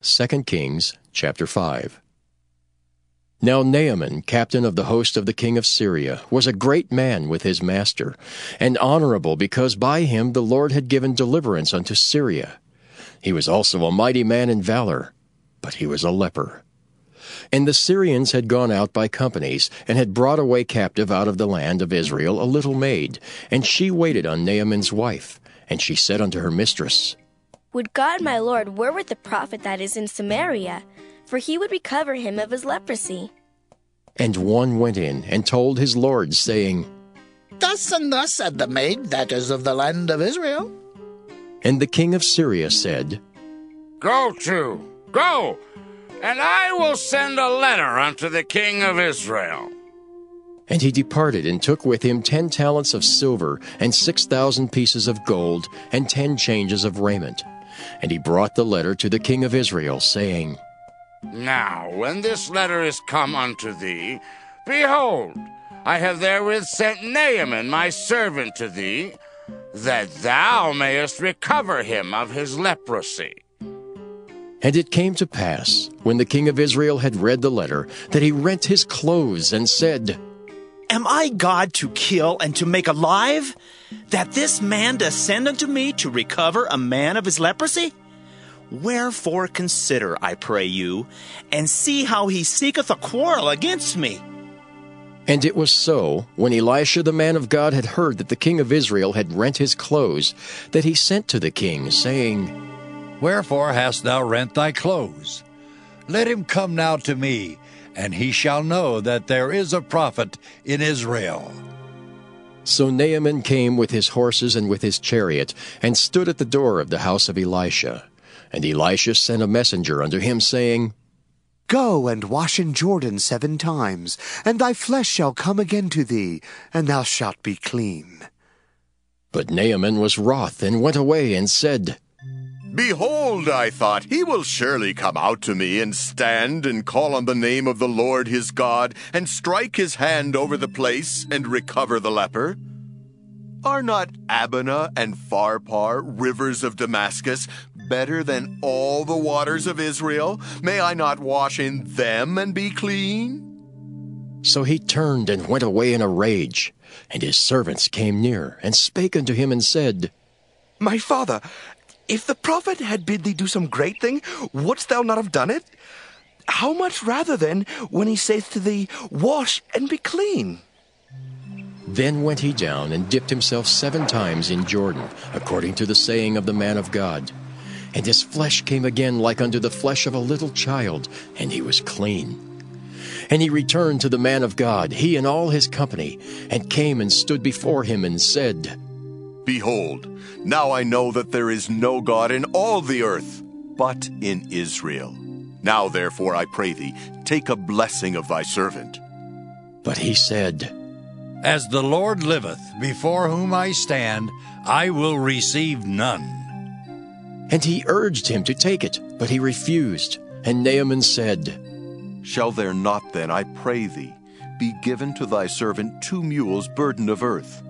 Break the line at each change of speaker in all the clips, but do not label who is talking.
2 Kings chapter 5. Now Naaman, captain of the host of the king of Syria, was a great man with his master, and honorable, because by him the Lord had given deliverance unto Syria. He was also a mighty man in valor, but he was a leper. And the Syrians had gone out by companies, and had brought away captive out of the land of Israel a little maid, and she waited on Naaman's wife. And she said unto her mistress,
Would God my Lord were with the prophet that is in Samaria, for he would recover him of his leprosy.
And one went in and told his lord, saying,
Thus and thus said the maid that is of the land of Israel.
And the king of Syria said,
Go, and I will send a letter unto the king of Israel.
And he departed, and took with him 10 talents of silver, and 6,000 pieces of gold, and 10 changes of raiment. And he brought the letter to the king of Israel, saying,
Now, when this letter is come unto thee, behold, I have therewith sent Naaman my servant to thee, that thou mayest recover him of his leprosy.
And it came to pass, when the king of Israel had read the letter, that he rent his clothes, and said,
Am I God to kill and to make alive, that this man descend unto me to recover a man of his leprosy? Wherefore consider, I pray you, and see how he seeketh a quarrel against me.
And it was so, when Elisha the man of God had heard that the king of Israel had rent his clothes, that he sent to the king, saying,
Wherefore hast thou rent thy clothes? Let him come now to me, and he shall know that there is a prophet in Israel.
So Naaman came with his horses and with his chariot, and stood at the door of the house of Elisha. And Elisha sent a messenger unto him, saying,
Go and wash in Jordan 7 times, and thy flesh shall come again to thee, and thou shalt be clean.
But Naaman was wroth, and went away, and said,
Behold, I thought, he will surely come out to me, and stand and call on the name of the Lord his God, and strike his hand over the place, and recover the leper. Are not Abana and Pharpar, rivers of Damascus, better than all the waters of Israel? May I not wash in them and be clean?
So he turned and went away in a rage. And his servants came near, and spake unto him, and said,
My father, if the prophet had bid thee do some great thing, wouldst thou not have done it? How much rather then, when he saith to thee, Wash and be clean?
Then went he down, and dipped himself 7 times in Jordan, according to the saying of the man of God. And his flesh came again like unto the flesh of a little child, and he was clean. And he returned to the man of God, he and all his company, and came and stood before him, and said,
Behold, now I know that there is no God in all the earth, but in Israel. Now therefore, I pray thee, take a blessing of thy servant.
But he said,
As the Lord liveth, before whom I stand, I will receive none.
And he urged him to take it, but he refused. And Naaman said,
Shall there not then, I pray thee, be given to thy servant 2 mules burden of earth?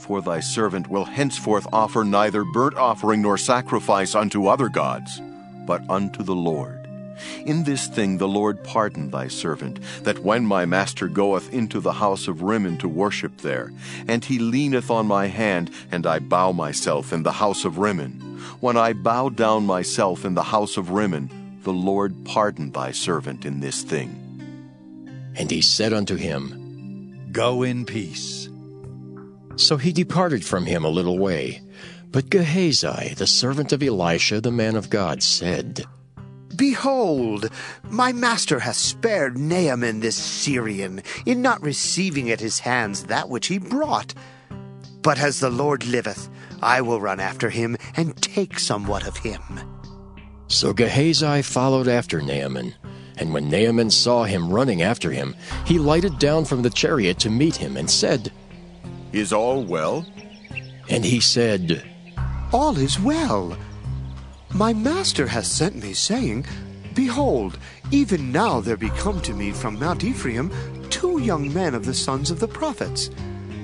For thy servant will henceforth offer neither burnt offering nor sacrifice unto other gods, but unto the Lord. In this thing the Lord pardon thy servant, that when my master goeth into the house of Rimmon to worship there, and he leaneth on my hand, and I bow myself in the house of Rimmon, when I bow down myself in the house of Rimmon, the Lord pardon thy servant in this thing.
And he said unto him,
Go in peace.
So he departed from him a little way. But Gehazi, the servant of Elisha the man of God, said,
Behold, my master hath spared Naaman this Syrian, in not receiving at his hands that which he brought. But as the Lord liveth, I will run after him, and take somewhat of him.
So Gehazi followed after Naaman. And when Naaman saw him running after him, he lighted down from the chariot to meet him, and said,
Is all well?
And he said,
All is well. My master hath sent me, saying, Behold, even now there be come to me from Mount Ephraim 2 young men of the sons of the prophets.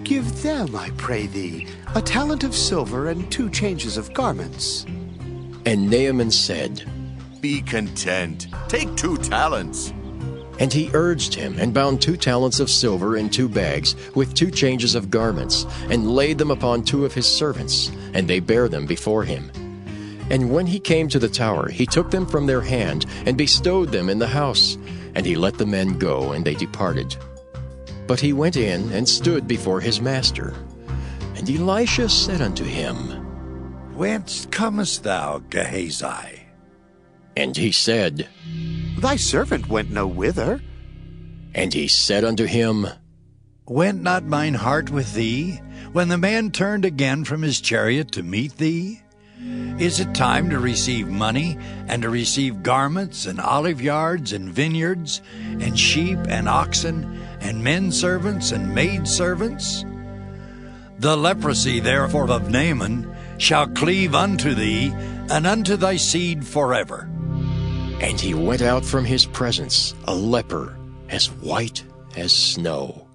Give them, I pray thee, a talent of silver and 2 changes of garments.
And Naaman said,
Be content. Take 2 talents.
And he urged him, and bound 2 talents of silver in 2 bags, with 2 changes of garments, and laid them upon 2 of his servants, and they bare them before him. And when he came to the tower, he took them from their hand, and bestowed them in the house. And he let the men go, and they departed. But he went in, and stood before his master. And Elisha said unto him,
Whence comest thou, Gehazi?
And he said,
Thy servant went no whither.
And he said unto him,
Went not mine heart with thee, when the man turned again from his chariot to meet thee? Is it time to receive money, and to receive garments, and olive yards, and vineyards, and sheep, and oxen, and men servants, and maid servants? The leprosy therefore of Naaman shall cleave unto thee, and unto thy seed forever.
And he went out from his presence, a leper, as white as snow.